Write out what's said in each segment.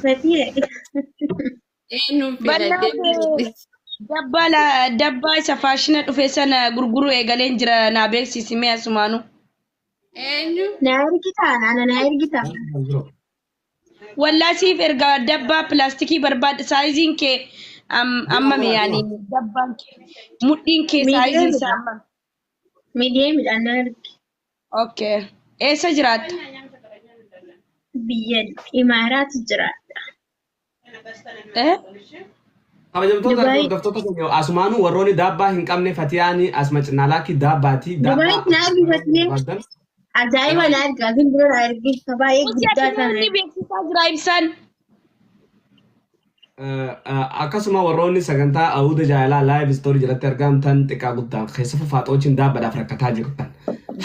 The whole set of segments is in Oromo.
فتيه إنه في Bannaa الدنيا dabbaa isa faashina dhufe sana gurguruu eegaleen jira naa beeksisi mee asumaanu. إنه نايركتان أنا نايركتان Wallaa siif ergaa dabbaa pilaastikii barbaadda saayiziin kee ammami yaani dabbaan kee mudhiin kee saayiziin isaa ammami. ميديم الأنارك Okay. Eessa jiraatta? بيد إمارات الجرات Eh? Kabajamtoota دبي hordoftoota keenya asumaanuu warroonni daabbaa hin qabne Fatiyaanii asuma cinaalaakkii daabbaati دبي daabbaa نايرك فتيه barbaadan عجائب نايرك لكن برو نايرك كباية Nuti قدّا asuma inni تنايرك beeksisaa jira ibsaan. akkasuma warroonni sagantaa Awuda Jaalalaa live story jalatti argamtan xiqqaa guddaa keessa fafaaxoochiin daabbaadhaaf rakkataa jirtan.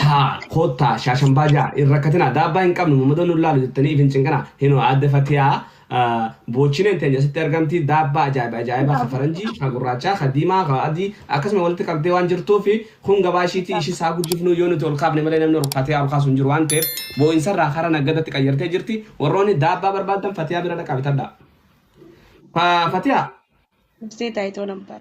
Haa kottaa shaashambaa jaa hin rakkatina daabbaa hin qabnu mammadoon nu laalu jettanii ifin cinqana hinoo adda Fatiyaa boochineen teenya asitti argamti daabbaa ajaa'iba ka faranjii ka gurraachaa ka diimaa ka adii akkasuma walitti qabdee waan jirtuu fi kun gabaa ishiitii ishii isaa guddifnu yoo nuti ol kaafne malee namni rukkaatee ol kaasu hin jiru waan ta'eef boo'insarraa karaa naggadatti qayyartee jirti warroonni daabbaa barbaadan Fatiyaa bira dhaqaa bitadhaa. Fatiyaa. Ibsee taayitoo nampaa.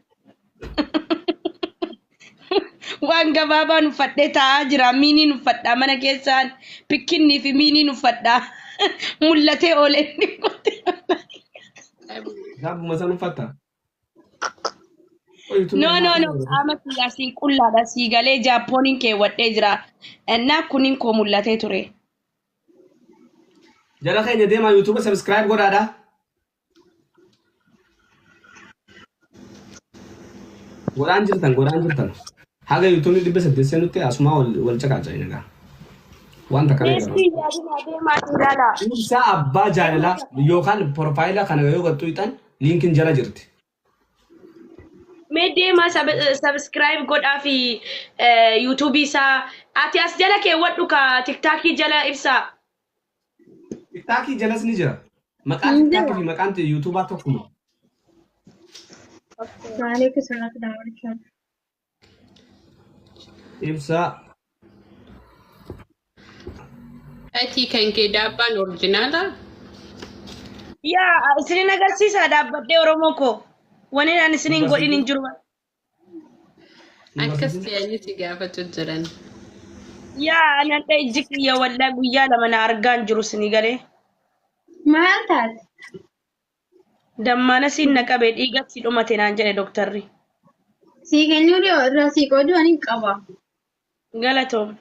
Waan gabaabaan uffadhee taa'aa jira. Miiniin uffadhaa mana keessaan pikkinnii fi miiniin uffadhaa. Mul'atee oolee inni qottee. Daabbuma san uffatta. No. Qaama kiyyaa sii qullaadha. Sii galee jaappooniin keewwadhee jira. Innaa kuniin koo mul'atee ture. Jala keenya deemaa YouTube subscribe godhaadha. Godhaan jirtan. Haga YouTube 800 nutti asuma wal caqaaca'e nagaa. Wanta kana jedhama. Beestii yaadina deemaa ilaala. Ibsaa abbaa jaalalaa yookaan profaayilaa kana yoo gattu hiixan liinkiin jala jirti. Mee deemaa subscribe godhaa fi YouTube isaa ati as jala keewwadhu ka TikTokii jala ibsaa. TikTokii jalas ni jira. Maqaan TikTokii fi maqaan YouTubaa tokkuma. وعليكم السلام ورحمة الله وبركاته Ibsaa أتي كان كدابا أورجينالا Yaa isinin agarsiisa dhaabbadhee Oromoo koo. Wani ani isinin godhin hin jiru. أكس يعني تجافة تجرن Yaa ani hadha ijji kiyya wallaa guyyaa lama na argaa hin jiru isinii galee. ما أنت Dammaana siin na qabee dhiiga si dhumate naan jedhe doktarri. سيكنيوري راسي قدو أني قبا Galatoom.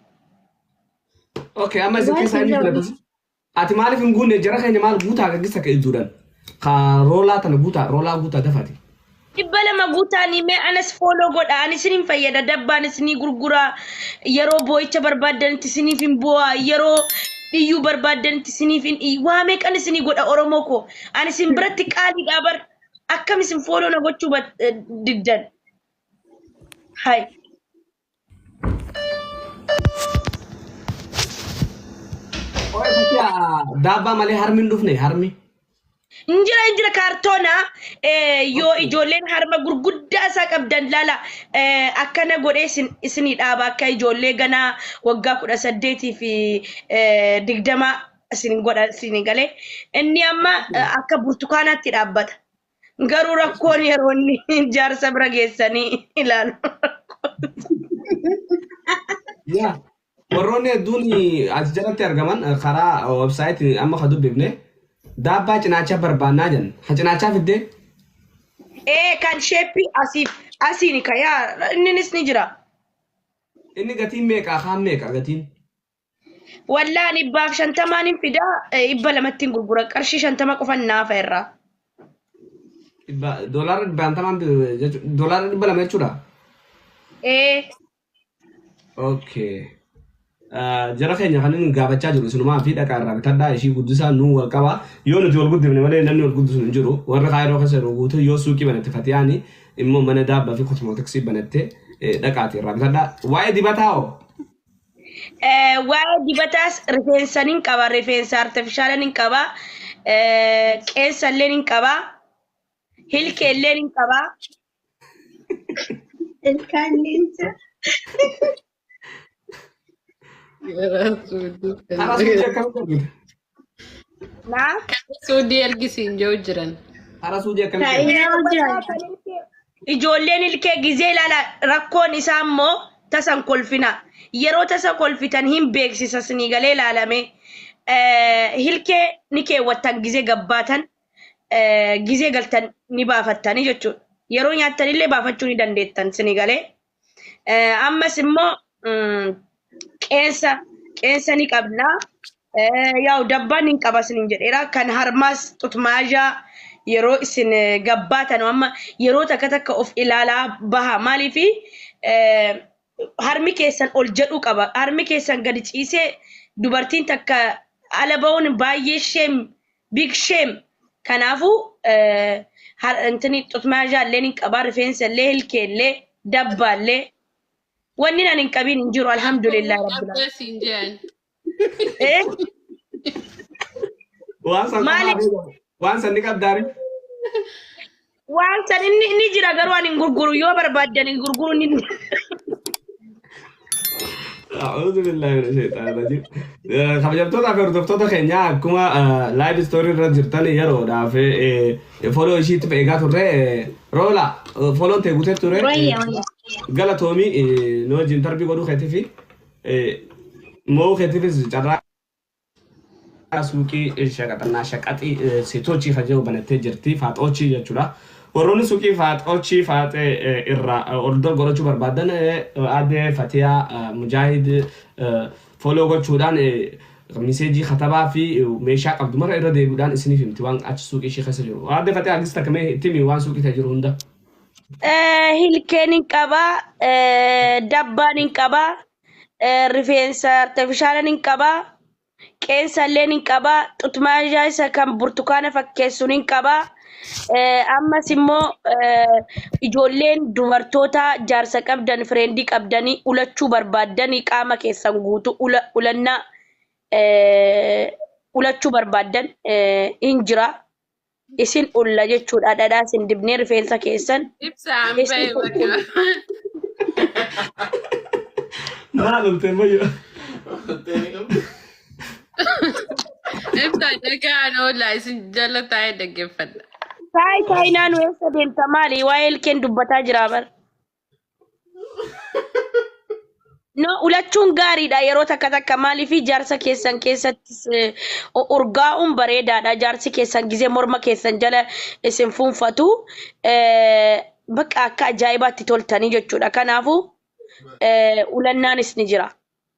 okay amma isin keessaa inni filatu. Ati maaliif hin guunne jara keenya maal guutaa gaggisa ka idduudhaan. Ka roolaa guutaa dafati. Dhibba lama guutaanii mee anas fooloo godha ani isinin fayyada dabbaan isinii gurguraa yeroo boo'icha barbaaddanitti isiniif hin bu'aa yeroo iyyuu barbaaddanitti isiniif hin waa meeqan isinii godha Oromoo koo ani isin biratti qaaliidhaa bar akkam isin fooloo na gochuu diddan. Hai. Oye Fatiyaa daabbaa malee harmi hin dhufne harmi. Injira kaartoona yoo ijoolleen harma gurguddaa isaa qabdan laala akkana godhee isinii dhaaba akka ijoollee ganaa waggaa 18 fi 20 isin godha isinii galee inni amma akka burtukaanaatti dhaabbata. Garuu rakkoon yeroo inni jaarsa bira geessanii ilaalu. Yaa warroonni hedduun as jalatti argaman karaa websaayitii amma ka dubbifne daabbaa cinaacha barbaannaa jedhan. Ha cinaachaa fiddee? Kan sheeppii asiin ka yaa inninis ni jira. Inni gatiin meeqa kaan meeqa gatiin? Wallaan 150 hin fida 200 gurgura qarshii 50 qofan naafa irraa. Doolaara 200 doolaara 200 jechuudha? Okay. Jara keenya kan inni gaafachaa jiru sinumaa fi dhaqaa irraa bitadhaa ishii guddisaa nuu wal qabaa yoo nuti wal guddifne malee namni wal guddisu hin jiru warra kaayiroo keessa yeroo guutuu yoo suuqii banatte Fatiyaanii immoo mana daabbaa fi kosmootiksii banatte dhaqaati irraa bitadhaa waa'ee dibataa hoo? Waa'ee dibataas rifeensa nin qaba rifeensa artifishaala nin qaba qeensa illee nin qaba hilkee illee nin qaba. الكانينتا Karaa suuqii akkam godhute? Naa? Suudii ergisiin jiru jiran. Hara suudii akkamitti? Taa'ee jira. Ijoolleen ilkee gizee ilaala rakkoon isaa immoo tasan kolfina. Yeroo tasa kolfitan hin beeksisasni galee ilaalame. Hilkee ni keewwattan gizee gabbaatan gizee galtan ni baafattani jechuudha. Yeroo nyaattan illee baafachuu ni dandeettan sini galee. Ammas immoo qeensa ni qabna. Yaa'u dabbaan hin qabasin jedheera kan harmaas xutmaajaa yeroo isin gabbaatan amma yeroo takka of ilaalaa baha maaliifi harmi keessan ol jedhu qaba harmi keessan gadi ciisee dubartiin takka ala ba'uun baay'ee big shame kanaafu intini xutmaajaa illee hin qabaa rifeensa illee hilkee illee dabbaallee wanni nan hin qabiin hin jiru alhamdulillah rabbil Alamin. Waan san ni qabdaari. Waan san inni jira garuu ani hin gurguru yoo barbaaddan hin gurguru ni أعوذ بالله من الشيطان الرجيم. خبجبتوتا في ردفتوتا خنيا كما لايف ستوري رجرتني يرو دا في فولو شيت في إيجاتو رولا فولو تيجوتة توري قال تومي نو جنتر بيقولوا ختفي مو ختفي جرا سوكي شقتنا شقتي سيتوشي خجوا بنتي جرتي فاتوشي يجورا وروني سوكي فاتوشي فات إرا أردو غروشو بربادن أده فتيا مجاهد فولو غروشودان مسيجي خطبا في ميشا قبل مرة إرا دي بودان إسني فهمتي وان أش سوكي شي خسروا أده فتيا أجلس تكمل تيمي وان سوكي تجرون ده hilkeen qaba dabbaan qaba rifeensa artifishaalan qaba qeensalleen qaba xutmaajaa isa kan burtukaana fakkeessuun qaba ammas immoo ijoolleen dubartoota jaarsa qabdan friendii qabdanii ulachuu barbaadanii qaama keessan guutu ulannaa ulachuu barbaadan injira isin ulla jechuudha dhadhaa isin dibnee rifeensa keessan Ibsaan ba'e bakka. Maalum teemayyoo. Ibsaan dhagaan oolaa isin jala taa'ee dhaggeeffadha. Taayii naannoo eessa deemta maali waa'ee ilkeen dubbataa jira bar. No ulachuun gaariidha yeroo takka maaliifi jaarsa keessan keessattis urgaa'uun bareedaadha jaarsi keessan gizee morma keessan jala isin fuunfatu bakka akka ajaa'ibaatti toltanii jechuudha kanaafu ulannaanis ni jira.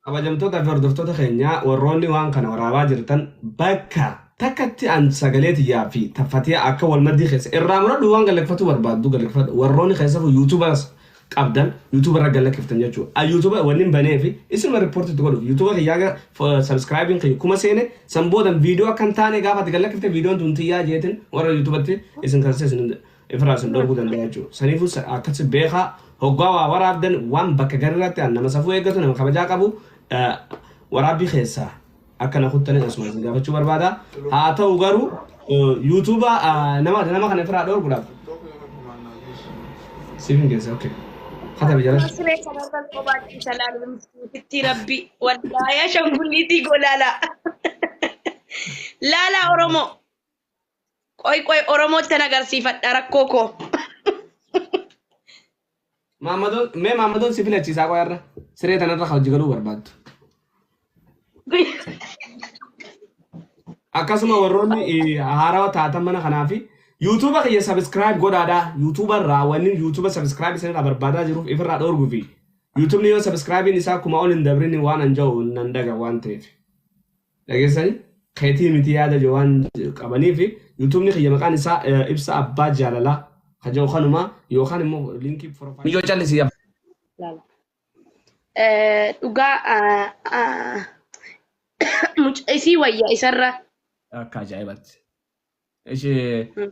Kabajamtoota fi hordoftoota keenyaa warroonni waan kana waraabaa jirtan bakka takkatti an sagaleetiyyaa fi taffatee akka walmaddii keessa irraa muradhu waan galakkifatu barbaaddu galakkifatu warroonni keessafu yuutuubas qabdan yuutuubarra galakkiftan jechuudha. Yuutuuba wanni banee fi isin riippoortiitti godhu yuutuuba kiyyaa sabskraayibiin kiyya kuma seene san boodan viidiyoo akkan taane gaafatti galakkifte viidiyoon tuntiyyaa jeetin warra yuutuubatti isin kansa isin ifraa isin dhorkuu danda'a jechuudha. Saniifuu akkasi beekaa hoggaa waa waraabdan waan bakka garirratti nama safuu eeggatu nama kabajaa qabu waraabbii keessaa akkana kuttanii asuma isin gaafachuu barbaada. Haa ta'u garuu yuutuuba nama kana ifraa dhorkuudhaaf. Siifin keessa okay. Hata bijalan. Siree kanarra kophaatti salaalamsiisti rabbi wallaahi shangulliitii golala. Laala Oromoo. Qoy Oromootti agarsiifadha rakkoo koo. Maamadoon si filachiisaa qoyarra siree tanarra hojii galuu barbaaddu. Akkasuma warroonni haarawaa taatan mana kanaafi YouTube kiyya subscribe godhaadha. YouTube irraa wanni YouTube subscribe isinirraa barbaadaa jiruuf ifirraa dhoorguu fi YouTube ni yoo subscribe isaa kuma ol hin dabrin waan anja'u nan daga waan ta'eef. Dhageessanii keetii miti yaada jo waan qabaniif YouTube ni kiyya maqaan isaa ibsa abbaa jaalalaa kaja'u kanuma yookaan immoo linkii profile. Yoo callisi yaa. Dhugaa isii wayya isarra. Akka ajaa'ibatti. Ishi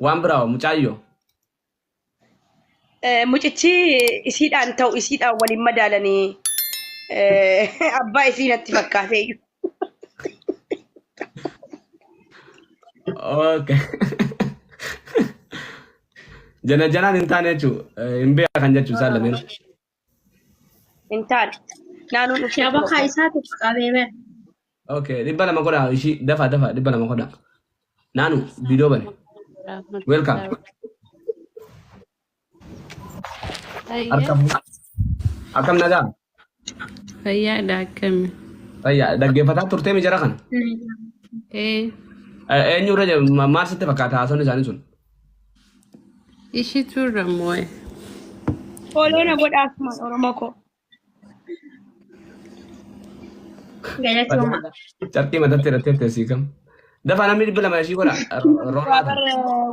waan biraa mucaayyo. Mucichi isiidhaan ta'u isiidhaan waliin madaalanii abbaa isii natti fakkaatee. Okay. Janaan hin taane jechuudha. Hin beekan kan jechuun isaan lameen. Hin taane. Naannoo dhufee. Shaba kaayisaa tokko qabee bira. Okay. Dhibba lama godhaa ishii dafa dhibba lama godhaa. Nanu video bane. Welcome. Akam nagaa. Fayyaadha akkami? Fayyaa dhaggeeffataa turtee mi jara kana? Eenyurra maal sitti fakkaata haasawni isaanii sun? Ishitu irra moo'e. Follow na godha asuma Oromoo ko. Galatooma. Cartii mataatti hidhattee teessii kam? Dafa namni dhibba lama ishii godha. Babar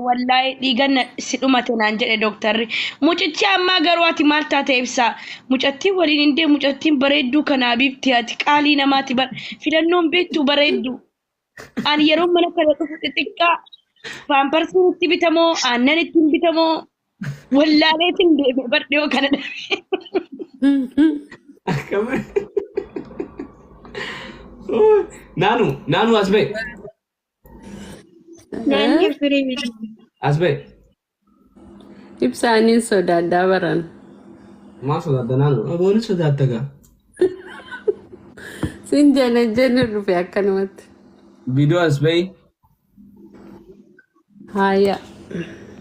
wallahi dhiigan si dhumate naan jedhe dooktarri. Mucichi ammaa garuu ati maal taate ibsa. Mucattiin waliin indee mucattiin bareedduu kanaa biifti ati qaalii namaati bar filannoon beektu bareeddu. Ani yeroo mana kana dhufu xixiqqaa paamparsiin itti bitamoo aannan ittiin bitamoo wallaaleetiin deeme bar dhiyoo kana dhabe. Nanu asbe. Naannoo firii miti. Asbe. Ibsaaniin sodaadhaa baran. Maa sodaadda naanu? Abooni sodaadda gaa. Sin jala jennu dhufe akkanumatti. Video asbe. Haaya.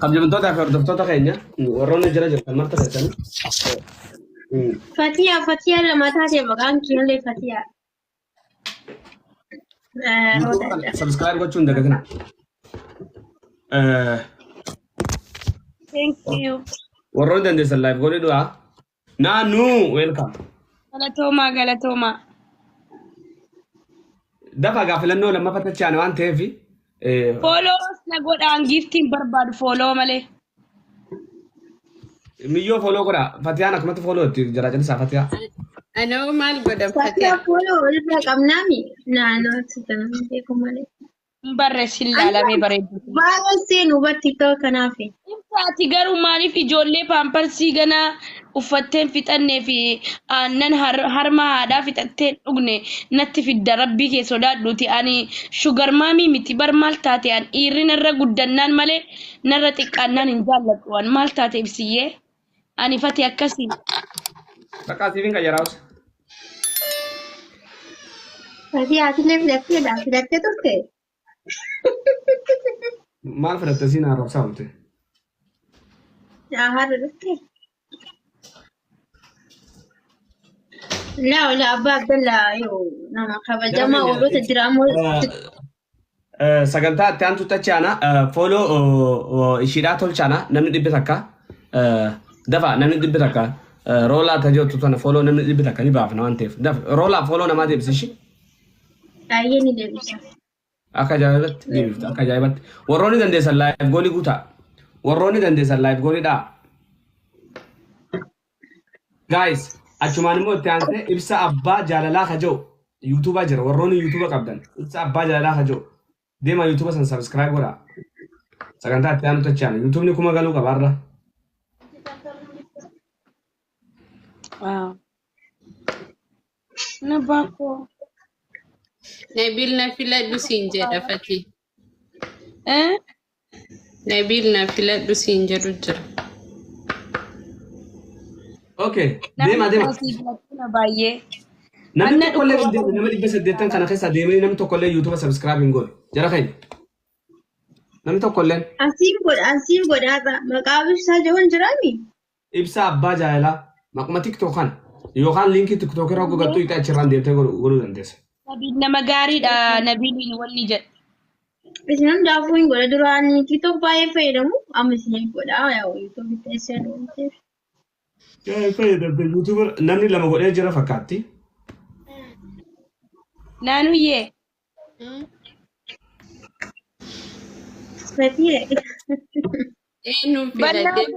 Kabajamtoota fi hordoftoota keenya warroonni jira jiran marta keessanii. Fatiyaa lama taatee maqaan kiilee Fatiyaa. Subscribe gochuun dagatina. Thank you. Warroonni dandeessan live godhee du'a. Naanu welcome. Galatooma. Dafa gaafilannoo lammaffaa tachaane waan ta'eef Follows na godhaan giftiin barbaadu follow malee. miyyoo follow godha. Fatiyaan akkumatti follow itti jira jallisaa Fatiyaa. Anoo maal godhan Fatiyaa Fatiyaa? fuula walirraa qabnaami. Naannoo sitan beeku malee. Barreessin laalamee bareeddu. Baay'ee hubatti ta'u kanaaf. Ati garuu maaliif ijoollee paamparsii ganaa uffatteen fixannee fi aannan harma haadhaa fixatteen dhugne natti fidda rabbii kee sodaadhuuti ani shugar maamii miti bar maal taate an dhiirri narra guddannaan malee narra xiqqaannaan hin jaalladhu an maal taate ibsiyyee ani fati akkasii. Bakka asiifin qayyaraa'us. Fatiyaa atillee filattee turte. Maal fudhatte siin haaromsaa oolte? Haadha dhufte. Laa abbaa Abdallaa yoo nama kabajamaa oolota jiraamoo. Sagantaa itti aantu tachaana follow ishiidhaa tolchaana namni dhibbi takka dafa namni dhibbi takka roolaa tajaajilu tana follow namni dhibbi takka ni baafna waan ta'eef dafa roolaa follow namaa deebisi ishii. Baay'ee ni deebisa. Akka ajaa'ibatti deebifta akka ajaa'ibatti warroonni dandeessan live goolii guutaa warroonni dandeessan live gooliidhaa. Guys achumaan immoo itti aansee ibsa abbaa jaalalaa kajoo yuutuubaa jira warroonni yuutuuba qabdan ibsa abbaa jaalalaa kajoo deema yuutuuba san subscribe godhaa. Sagantaa itti aanu tachaana yuutuubni kuma galuu qabaarra. Wow. Na baako. Nabil na filadhu siin jedha Fatii. Eh? Nabil na filadhu siin jedhu jira. Okay, deema. Baay'ee. Namni tokkollee nama 800 kana keessa deemanii namni tokkollee yuutuuba subscribe hin godhe. Jara keenya. Namni tokkolleen. Asiin godhaata maqaa ibsaa jiruun jiraami. Ibsa abbaa jaalalaa maquma TikTok kana yookaan linkii TikTok irraa gogattuu itti achirraan deemtee godhuu dandeessa. Nabiin nama gaariidha nabiin wanni jedha. Isin daafuu hin godha duraan TikTok baay'ee fayyadamu amma isin godhaa yaa yuutuubi teessee dhuunfee. Fayyadamte yuutuuba namni lama godhee jira fakkaatti. Naanuyyee. Fatii. Eenyuun filadhe?